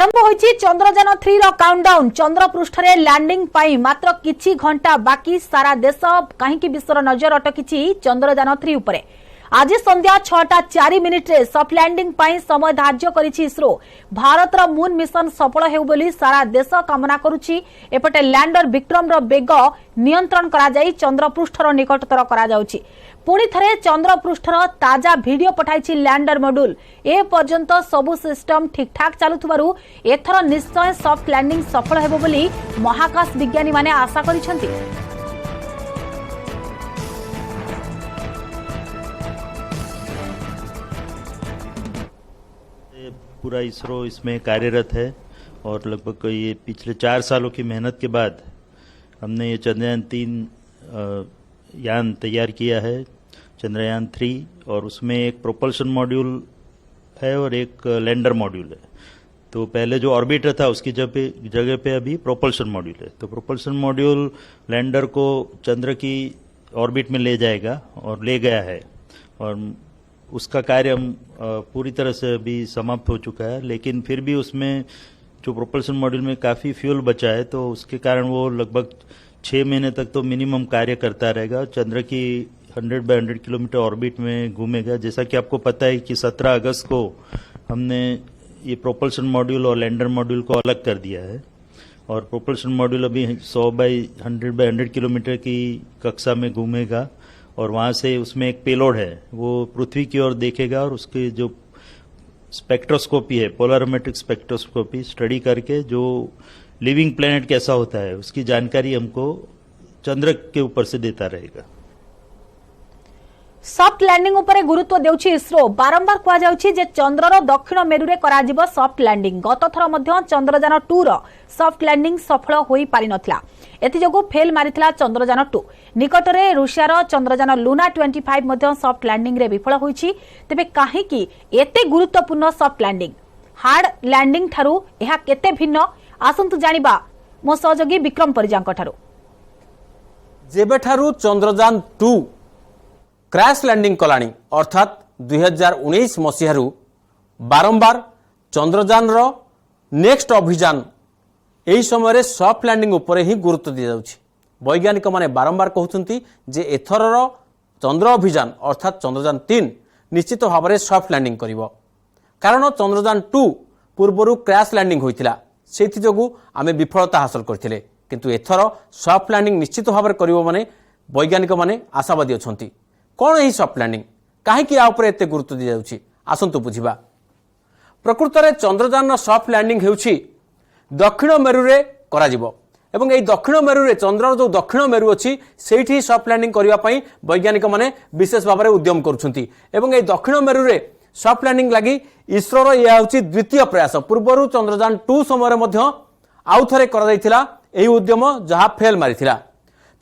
आरंभ होईची चंद्रयान 3 रो काउंटडाउन। चंद्र पृष्ठरे लैंडिंग पाई मात्र किछि घंटा बाकी सारा देश कहीं विश्वर नजर अटकी चंद्रयान 3 उपरे। आज संध्या 6:04 रे सॉफ्ट लैंडिंग पाई समय धार्य करिछि इसरो। भारत रो मून मिशन सफल हेउ बोली सारा देश कामना करुछि। एपटे लैंडर विक्रम रो बेग नियंत्रण करा जाई चंद्र पृष्ठर निकटतर करा जाउछि। पुणी थरे चंद्र पृष्ठर ताजा वीडियो पठाइछि लैंडर मॉड्यूल। ए पर्यंत सबु सिस्टम ठीक ठाक चालुथबारु एथर निश्चय सॉफ्ट लैंडिंग सफल हेबो बोली महाकाश विज्ञानी माने आशा करिसेंति। पूरा इसरो इसमें कार्यरत है और लगभग ये पिछले 4 सालों की मेहनत के बाद हमने ये चंद्रयान 3 यान तैयार किया है, चंद्रयान 3, और उसमें एक प्रोपल्शन मॉड्यूल है और एक लैंडर मॉड्यूल है। तो पहले जो ऑर्बिटर था उसकी जगह पे अभी प्रोपल्शन मॉड्यूल है। तो प्रोपल्शन मॉड्यूल लैंडर को चंद्र की ऑर्बिट में ले जाएगा और ले गया है, और उसका कार्य पूरी तरह से अभी समाप्त हो चुका है। लेकिन फिर भी उसमें जो प्रोपल्शन मॉड्यूल में काफ़ी फ्यूल बचा है, तो उसके कारण वो लगभग 6 महीने तक तो मिनिमम कार्य करता रहेगा। चंद्र की 100 बाय 100 किलोमीटर ऑर्बिट में घूमेगा। जैसा कि आपको पता है कि 17 अगस्त को हमने ये प्रोपल्शन मॉड्यूल और लैंडर मॉड्यूल को अलग कर दिया है, और प्रोपल्शन मॉड्यूल अभी 100 बाय 100 किलोमीटर की कक्षा में घूमेगा, और वहाँ से उसमें एक पेलोड है, वो पृथ्वी की ओर देखेगा और उसके जो स्पेक्ट्रोस्कोपी है, पोलरिमेट्रिक स्पेक्ट्रोस्कोपी स्टडी करके जो लिविंग प्लेनेट कैसा होता है उसकी जानकारी हमको चंद्र के ऊपर से देता रहेगा। सॉफ्ट लैंडिंग उपरे गुरुत्व देउछि इसरो। बारंबार कहा जाउछि जे चंद्रर दक्षिण मेरु रे कराजिबो सॉफ्ट लैंडिंग। गत थर मध्य चंद्रयान 2 रो सॉफ्ट लैंडिंग सफल होई पारि नथिला। एथि जोगु फेल मारिथिला चंद्रयान 2। निकटरे रूसिया रो चंद्रयान लूना 25 मध्य सॉफ्ट लैंडिंग रे विफल होईछि। तेबे काहे कि एते गुरुत्वपूर्ण सॉफ्ट लैंडिंग हार्ड लैंडिंग ठारू एहा केते भिन्न आसंतु जानिबा मो सहयोगी विक्रम परिजांक ठारू। जेबे ठारू चंद्रयान 2 क्रैश लैंडिंग कलानी, अर्थात 2019 मसीहारू बारंबार चंद्रयान रो नेक्स्ट अभियान एही समय सॉफ्ट लैंडिंग उपरे ही गुरुत्व दिया जाउछि। वैज्ञानिक माने बारंबार कहउछंती जे एथरर चंद्र अभियान अर्थात चंद्रयान 3 निश्चित भाव में सॉफ्ट लैंडिंग करिवो। कारण चंद्रयान 2 पूर्वरु क्रैश लैंडिंग होइतिला, सेथि जोगु आमे विफलता हासिल करथिले, किंतु एथर सॉफ्ट लैंडिंग निश्चित भाव में करिवो माने वैज्ञानिक माने आशावादी अछंती। कौन यही सॉफ्ट लैंडिंग, कहीं या उपरे एते गुरुत्व दी जाउछि, आसंतु बुझिबा। प्रकृत में चंद्रयान सॉफ्ट लैंडिंग हेउछि दक्षिण मेरु रे कराजिबो, एवं एई दक्षिण मेरु रे चंद्रर जो दक्षिण मेरु अछि सेठी सॉफ्ट लैंडिंग करिवा पई वैज्ञानिक माने विशेष भाव में उद्यम करुछंती। एवं एई दक्षिण मेरु रे सॉफ्ट लैंडिंग लागि इसरो रो या होछि द्वितीय प्रयास। पूर्वरु चंद्रयान 2 समय मध्य आउ थरे करा जायतिला एई उद्यम जहा फेल मारिथिला।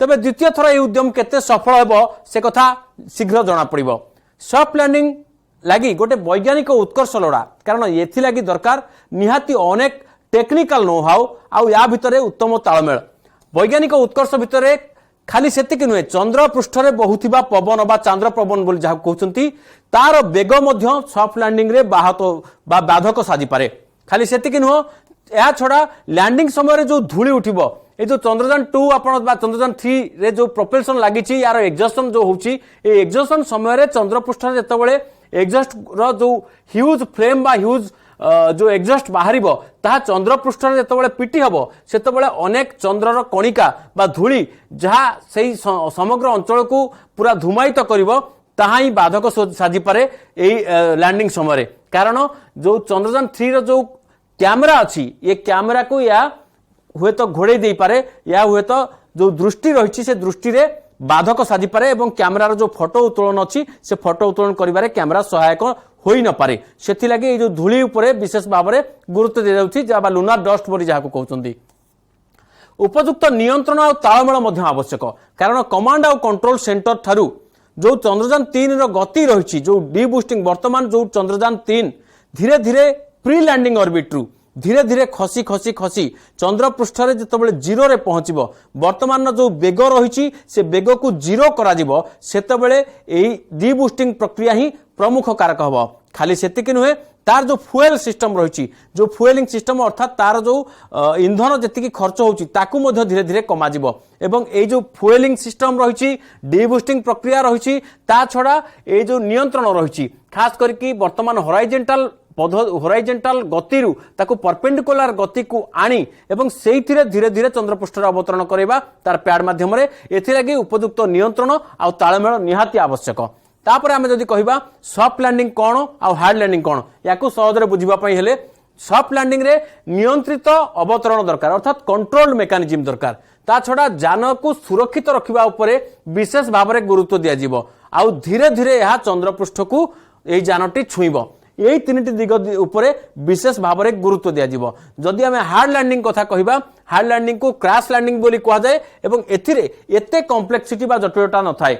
तबे द्वितीय थर एई उद्यम केते सफल हेबो से कथा शीघ्र जना पड़िबो। सॉफ्ट लैंडिंग लगी गोटे वैज्ञानिक उत्कर्ष लोड़ा, कारण एथि लगी दरकार निहाती अनेक टेक्निकल नो हाउ आउ या भितरे उत्तम तालमेल। वैज्ञानिक उत्कर्ष भितरे खाली सेतिक नुहे, चंद्र पृष्ठरे बहुथिबा पवन बा चंद्र पवन बोली जहा कहउछंती तार बेग मध्य सॉफ्ट लैंडिंग रे बाधक साजी पारे। खाली सेतिक नुह, या छड़ा लैंडिंग समय जो धूली उठिबो, ये जो चंद्रयान 2 आपण चंद्रयान 3 रे जो प्रोपल्सन लागिछि यार एग्जॉस्टन जो होउछि, ए एग्जॉस्टन समय रे चंद्र पृष्ठ जेतबेले एग्जॉस्ट रो जो ह्यूज फ्लेम बा ह्यूज जो एग्जॉस्ट बाहरिबो ता चंद्र पृष्ठ जेतबेले पिटी हबो सेतबेले अनेक चंद्रर कणिका बा धूली जहा सेही समग्र अंचल को पूरा धुमायित करिवो, ताहा ही बाधक साजी पारे एई लैंडिंग समय। कारण जो चंद्रयान 3 रो जो कैमरा अछि, ये कैमरा को या हुए तो घोड़े दे पारे, या हुए तो जो दृष्टि रही से दृष्टि रे बाधक साजी पारे, एवं कैमरार जो फोटो उत्तोलन अच्छी से फोटो उत्तोलन करिबारे कैमरा सहायक होई न पारे। सेथि लागि ए जो धूली उपरे विशेष भाव में गुरुत्व दे जाउछि, जाबा लूनार डस्ट बोली जाहा को कहउछंती। उपयुक्त नियंत्रण और तालमेल मध्य आवश्यक, कारण कमांड और कंट्रोल सेंटर ठारू जो चंद्रयान 3 रो गति रही, जो डी बूस्टिंग वर्तमान जो चंद्रयान 3 धीरे धीरे प्री लैंडिंग ऑर्बिट रु धीरे धीरे खसी खसी खसी चंद्र पृष्ठ रे जेतेबेले जीरो रे पहुंचबो वर्तमान जो बेग रही से बेग को जीरो करा जिवो सेतेबेले एही डीबूस्टिंग प्रक्रिया ही प्रमुख कारक हबो। खाली सेतिक नुहे तार जो फुएल सिस्टम रही जो फुएलिंग सिस्टम अर्थात तार जो इंधन जी खर्च होची ताकू मध्य धीरे धीरे कमा जिवो एवं ए जो फुएलिंग सिस्टम रही डीबूस्टिंग प्रक्रिया रही ता छड़ा ए जो नियंत्रण रही खास करके वर्तमान होराइजेंटाल गति ताकू परपेंडिकुलर गति को आनी एवं सेइथिरे धीरे धीरे चंद्रपृष्ठ अवतरण करवा तार पैड माध्यम एथिलागी उपयुक्त नियंत्रण आ तालमेल निहाती आवश्यक। तापर आमे जदि कहिबा सॉफ्ट लैंडिंग कौन आ हार्ड लैंडिंग कौन याकू सहजरे बुझिबा पई हेले सॉफ्ट लैंडिंग रे नियंत्रित अवतरण दरकार अर्थात कंट्रोल मेकानिज्म दरकार ता छड़ा जान को सुरक्षित रखिबा उपरे विशेष भाव में गुरुत्व दिया जिवो आ धीरे धीरे यह चंद्रपृष्ठ को एही जानटी छुईबो यही तीन दिग उपरे विशेष भाव में गुरुत्व दिया जिवो। जदि आमे हार्ड लैंडिंग कथा कहिबा हार्ड लैंडिंग को क्रैश लैंडिंग बोली कहा जाए एवं एथिरे एते कॉम्प्लेक्सिटी बा जटिलता न थाए।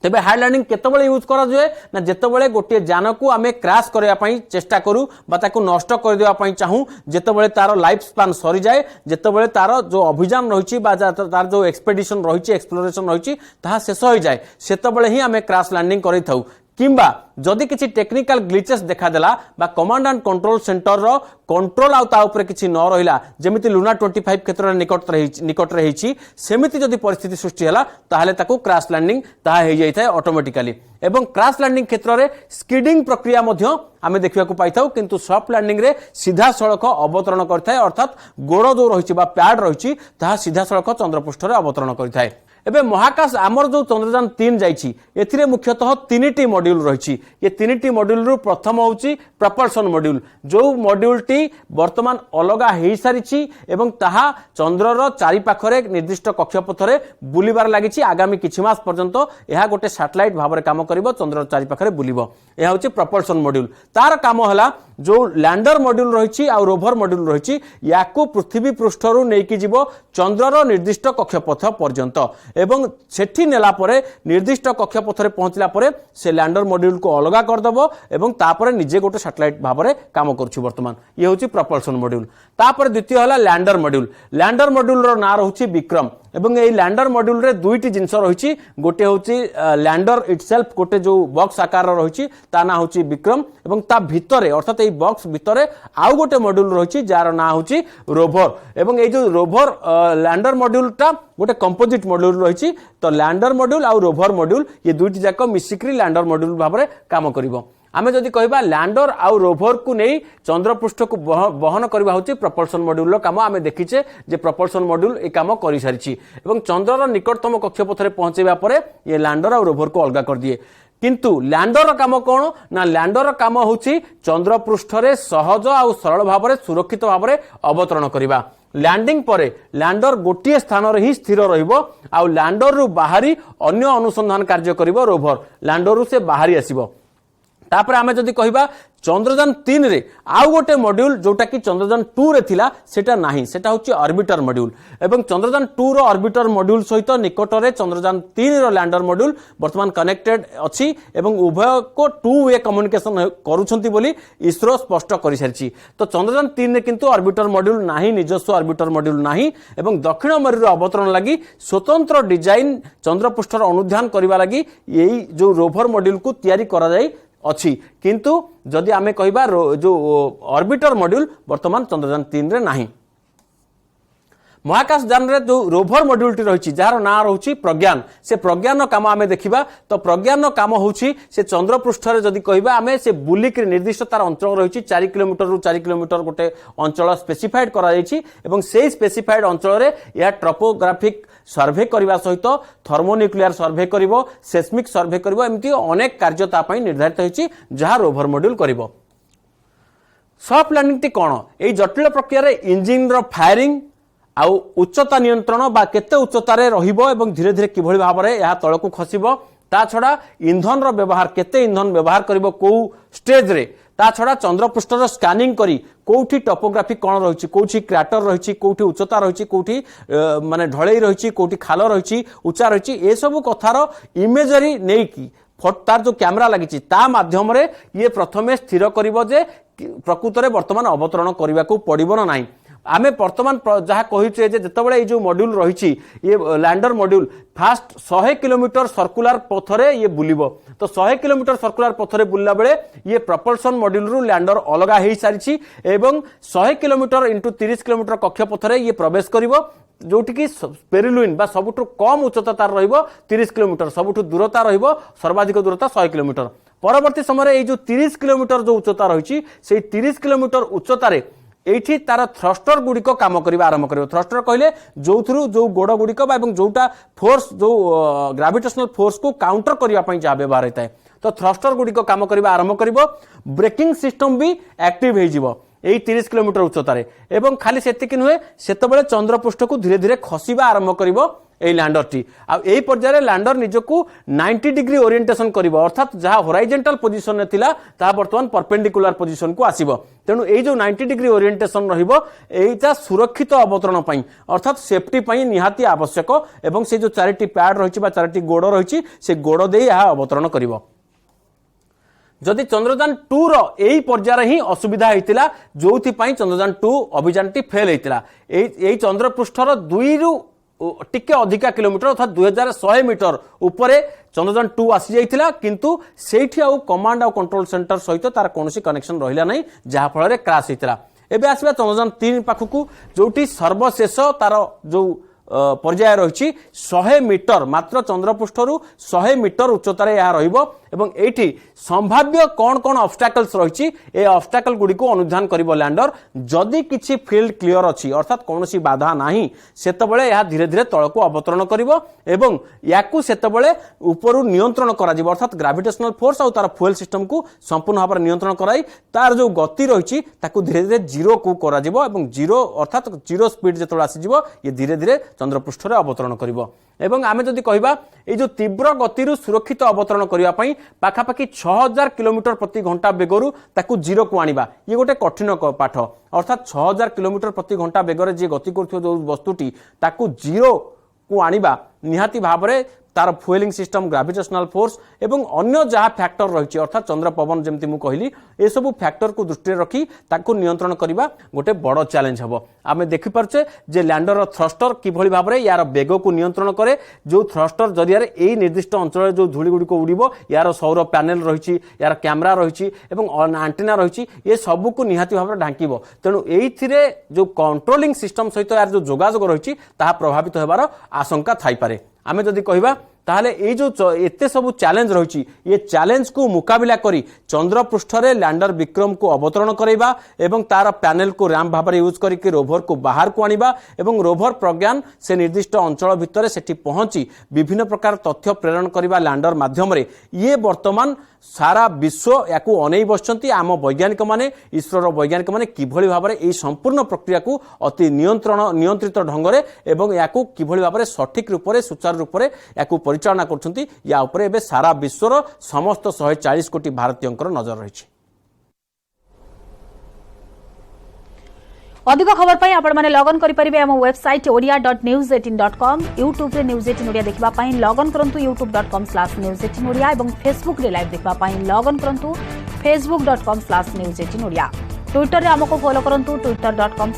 तेबे हार्ड लैंडिंग केतबेले यूज करा जाए ना जेतबेले गोटे जान को आमे क्रैश करया पई चेष्टा करू बा ताकू नष्ट कर देवा पई चाहू जेतबेले तार लाइफ स्पान सरी जाए जेतबेले तार जो अभियान रहिछि बा तार जो एक्सपेडिशन रहिछि एक्सप्लोरेशन रहिछि ताहा शेष होई जाए सेतबेले ही आमे क्रैश लैंडिंग करै थाउ किंबा जदि किसी टेक्निकल ग्लिचेस देखा देला बा कमांड एंड कंट्रोल सेंटर रो कंट्रोल आउ ता ऊपर किछि न रहिला जेमिति लूना 25 क्षेत्र निकट रही सेमिति जदि परिस्थिति सृष्टि हला ताहले ताकू क्रैश लैंडिंग ताहा हे जाय थाए ऑटोमेटिकली एवं क्रैश लैंडिंग क्षेत्र रे स्किडिंग प्रक्रिया मध्य आमे देखिया को पाइथाउ किंतु सॉफ्ट लैंडिंग रे सीधा सड़क अवतरण करथाय अर्थात गोड़ जो रहिछि बा पैड रहिछि ताहा सीधा सड़क चंद्रपृष्ठ रे अवतरण करथाय। एबे महाकाश आमर जो चंद्रयान 3 जाइछि एथिरे मुख्यतः 3टी मॉड्यूल रहिछि ये 3टी मॉड्यूल रु प्रथम होउछि प्रपल्सन मॉड्यूल जो मॉड्यूल टी वर्तमान अलगा हेई सारिछि एवं ताहा चंद्रर चारि पाखरे निर्दिष्ट कक्षपथरे बुलिबार लागिछि आगामी किछि मास पर्यंत एहा गोटे सैटेलाइट भाबरे काम करिवो चंद्रर चारि पाखरे बुलिबो एहा होछि प्रपल्सन मॉड्यूल। तार काम हला जो लैंडर मॉड्यूल रहिछि आ रोभर मॉड्यूल रहिछि याकू पृथ्वी पृष्ठरु नेकी जिवो चंद्रर निर्दिष्ट कक्षपथ पर्यंत एवं सेठी नेला परे निर्दिष्ट कक्षपथरे पहुंचला परे से लैंडर मॉड्यूल को अलगा कर दबो एवं तापरे निजे गोटे सैटेलाइट भाबरे काम करछि वर्तमान ये होछि प्रपल्सन मॉड्यूल। तापर द्वितीय हला लैंडर मॉड्यूल रो ना रहउछि विक्रम एवं ए लैंडर मॉड्यूल रे दुईटी जिंस रहिछि गोटे होछि लैंडर इटसेल्फ गोटे जो बॉक्स आकार रहिछि ता ना होछि विक्रम एवं ता भितरे अर्थात ए बॉक्स भितरे आउ गोटे मॉड्यूल रहिछि जार ना होछि रोभर एवं ए जो रोभर लैंडर मॉड्यूल ता गोटे कंपोजिट मॉड्यूल रहिछि तो लैंडर मॉड्यूल आ रोभर मॉड्यूल ये दुईटी जाक मिसिक्री लैंडर मॉड्यूल भाबरे काम करिवो। आमे जदि कहबा लैंडर आउ रोभर को नहीं चंद्रपृष्ठ को बहन करबा होछि प्रपल्सन मॉड्यूल रो काम आमे देखिचे जे प्रपल्सन मॉड्यूल ए काम करि सारिछि एवं चंद्रर निकटतम कक्षपथरे पहुंचेबा परे ये लैंडर आउ रोभर को अलगा कर दिए किंतु लैंडर काम कौन ना लैंडर काम होछि चंद्रपृष्ठ रे सहज आउ सरल भाव में सुरक्षित भाव में अवतरण करबा। लैंडिंग परे लैंडर गोटे स्थान रे ही स्थिर रहिबो आउ लैंडर रु बाहरी अन्य अनुसंधान कार्य करिवो रोभर लैंडर रु से बाहरी आसीबो। तापर आमे जदि कहिबा चंद्रयान 3 रे आउ गोटे मॉड्यूल जोटा कि चंद्रयान 2 रे थिला सेटा नाही सेटा होछि ऑर्बिटर मॉड्यूल एवं चंद्रयान 2 रो ऑर्बिटर मॉड्यूल सहित निकट रे चंद्रयान 3 रो लैंडर मॉड्यूल वर्तमान कनेक्टेड अछि एवं उभय को 2 वे कम्युनिकेशन करूछंती बोली इसरो स्पष्ट करि सारिछि। तो चंद्रयान 3 रे किंतु ऑर्बिटर मॉड्यूल नाही निजस्व ऑर्बिटर मॉड्यूल नाही एवं दक्षिण मेरु रो अवतरण लागि स्वतंत्र डिजाइन चंद्रपृष्ठर अनुध्यान करबा लागि एई जो रोभर मॉड्यूल को तयारी करा जाय अच्छी किंतु जदि आमे कहिबा जो ऑर्बिटर मॉड्यूल वर्तमान चंद्रयान 3 रे नाही। महाकाश यान रे जो रोभर मॉड्यूल टी रही जार ना रही प्रज्ञान से प्रज्ञान काम आमे देखिबा तो प्रज्ञान काम होछि से चंद्रपृष्ठ रे जदि कहिबा आमे से बुलिक निर्दिष्ट तार अंचल रही 4 किलोमीटर रु 4 किलोमीटर गोटे अंचल स्पेसिफाइड करा जायछि एवं सेही स्पेसिफाइड अंचल रे या टोपोग्राफिक सर्वे करबा सहित थर्मोन्यूक्लियर सर्वे करिवो सेस्मिक सर्वे करिवो एमती अनेक कार्य ता पई निर्धारित होछि जहा रोभर मॉड्यूल करिवो। सॉफ्ट लैंडिंग टी कोन एई जटिल प्रक्रिया रे इंजिन रो फायरिंग आउ उच्चता नियंत्रण बा केते उच्चतारे रहिबो एवं धीरे धीरे किभଳି भाबरे या तळकु खसिबो ता छडा इंधन रो व्यवहार केते इंधन व्यवहार करिवो को स्टेज रे ता छडा चंद्रपृष्ठ रो स्कैनिंग करी कोठी टोपोग्राफी कोन रहिछि कोठी क्रैटर रहिछि कोठी उच्चता रहिछि कोठी माने ढळई रहिछि कोठी खाल रहिछि उच्चा रहिछि ए सब कथार इमेजरी नेकी तार जो कैमरा लगी ता माध्यम रे ये प्रथमे स्थिर करिवो जे प्रकृत रे वर्तमान अवतरण करने को पड़ो ना। आमे वर्तमान जहाँ कहीचे जितेबाला जो मॉड्यूल रही ये lander module fast 100 kilometre circular पथरे ये बुलिबो। तो 100 किलोमीटर सर्कुलर पथरे बुलला बेले ये प्रपल्सन मॉड्यूल रू लैंडर अलग हो सारी एवं 100 किलोमीटर इंटू 30 किलोमीटर कक्ष पथरे ये प्रवेश करिवो जोटिकी पेरिलुइन बा सबुठु कम उच्चता तार रहिबो 30 किलोमीटर, सबुठु दूरता रहिबो सर्वाधिक दूरता 100 किलोमीटर। परवर्ती समय जो 30 किलोमीटर जो उच्चता रही से 30 किलोमीटर उच्चतार एठी तार थ्रस्टर गुड़िक काम करबा आरंभ करिवो। थ्रस्टर कहले जो गोड़ गुड़िक जोटा फोर्स जो ग्रेविटेशनल फोर्स को काउंटर करबा पई जा व्यवहार होता है। तो थ्रस्टर गुड़िक काम करबा आरंभ करिवो। ब्रेकिंग सिस्टम भी एक्टिव हो जिवो यही 30 किलोमीटर उच्चतार एवं खाली सेतिक नुहे सेतबेले चंद्रपृष्ठ को धीरे धीरे खसिबा आरंभ करिवो ए लैंडर टी। आई पर्यायर लैंडर निजकू 90 डिग्री ओरिएंटेशन करिवो अर्थात जहाँ होराइजेंटल पोजिशन में थिला ता वर्तमान परपेंडिकुलर पोजिशन को आसीबो। तेणु ए जो 90 डिग्री ओरिएंटेशन रहिबो एटा सुरक्षित अवतरण पई अर्थात सेफ्टी पई निहाती आवश्यक एवं से जो 4टी पैड रहिछि बा 4टी गोड़ रहिछि से गोड़ देई यह अवतरण करिवो। जदि चंद्रयान 2 रो एई पर्यायर ही असुविधा होइतिला जोथि पई चंद्रयान 2 अभियानटी फेल होइतिला। एई चंद्रपृष्ठर 2 रु टिके अधिका किलोमीटर अर्थात 2100 मीटर उपरे चंद्रयान 2 आसी जाइथिला किंतु सेठी आउ कमांड आउ कंट्रोल सेंटर सहित तार कोनोसी कनेक्शन रहिला नै जहा फल रे क्रैश होइतिला। एबे आसीबा चंद्रयान 3 पाखकू जोटी सर्वशेष तार जो पर्याय रही 100 मीटर मात्र चंद्रपृष्ठरू 100 मीटर उच्चतार यह रहिबो एवं एठी संभाव्य कौन कौन ऑब्स्टैकल्स रही ए ऑब्स्टैकल गुडी को अनुधान करिवो लैंडर। जदि किछि फील्ड क्लियर अछि अर्थात कोनोसी बाधा नाही सेतबेले यह धीरे धीरे तळको अवतरण करिवो एवं याकू सेतबेले उपरु नियंत्रण करा जिवो अर्थात ग्रेविटेशनल फोर्स और तार फ्यूएल सिस्टम को संपूर्ण भाव नियंत्रण कराई तार जो गति रही ताकू धीरे धीरे जीरो को करा जिवो एवं जीरो अर्थात जीरो स्पीड जेतबेले आसी जिवो ये धीरे धीरे चंद्रपृष्ठ रे अवतरण करिवो। एवं आमे जदि कहबा ए जो तीव्र गतिरु सुरक्षित अवतरण करिवा पई पाखापाखि 6000 किलोमीटर प्रति घंटा बेगरु ताकू जीरो को आनिबा ये गोटे कठिन पाठ अर्थात 6000 किलोमीटर प्रति घंटा बेगर जे गति करथो जो वस्तुटी ताकू जीरो को आनिबा निहाती भाबरे तार फ्यूएलिंग सिस्टम ग्रेविटेशनल फोर्स एवं अन्य जहाँ फैक्टर रही अर्थात चंद्र पवन जमती मु कहली ए सब फैक्टर को दृष्टि रखी ताकू नियंत्रण करने गोटे बड़ चैलेंज हम। आम देखिपारे जे लैंडर थ्रस्टर किभली भाव में यार बेग को नियंत्रण करे जो थ्रस्टर जरिया यही निर्दिष्ट अंचल जो धूली गुड़ी को उड़ो यार सौर पैनेल रही यार कैमेरा रही आंटेना रही ये सबू को निहाती भाव में ढांकिब। तेणु ये जो कंट्रोलिंग सिस्टम सहित यार जो जोगाजोग रही प्रभावित होबार आशंका थाईपारे। आमे जदि कहबा ताहले ए जो एते सब चैलेंज रही ये चैलेंज को मुकाबिला करी चंद्रपृष्ठ रे लैंडर विक्रम को अवतरण करैबा एवं तार पैनल को रैम्प भाव में यूज करके रोभर को बाहर को आनिबा एवं रोभर प्रज्ञान से निर्दिष्ट अंचल भितर सेठी पहुंची विभिन्न प्रकार तथ्य प्रेरण करबा लैंडर माध्यम रे ये वर्तमान सारा विश्व याकू अनै बसचंती। आम वैज्ञानिक माने इसरोर वैज्ञानिक माने किभली भाव में संपूर्ण प्रक्रिया को अति नियंत्रित ढंग से एवं याकू किभली भाव में सठिक रूप से सुचारू रूप से याकू परिचालना करछंती या उपरे एबे सारा विश्वर समस्त 140 कोटी भारतीयंकर नजर रही। अधिक खबर पाई आपण माने लॉगिन करि परिबे हम वेबसाइट odia.news18.com यूट्यूब रे न्यूज 18 ओडिया देखबा पाई लॉगिन करंतु youtube.com/news18odia एवं फेसबुक रे लाइव देखबा पाई लॉगिन करंतु facebook.com/news18odia ट्विटर रे हमको फॉलो करंतु twitter.com/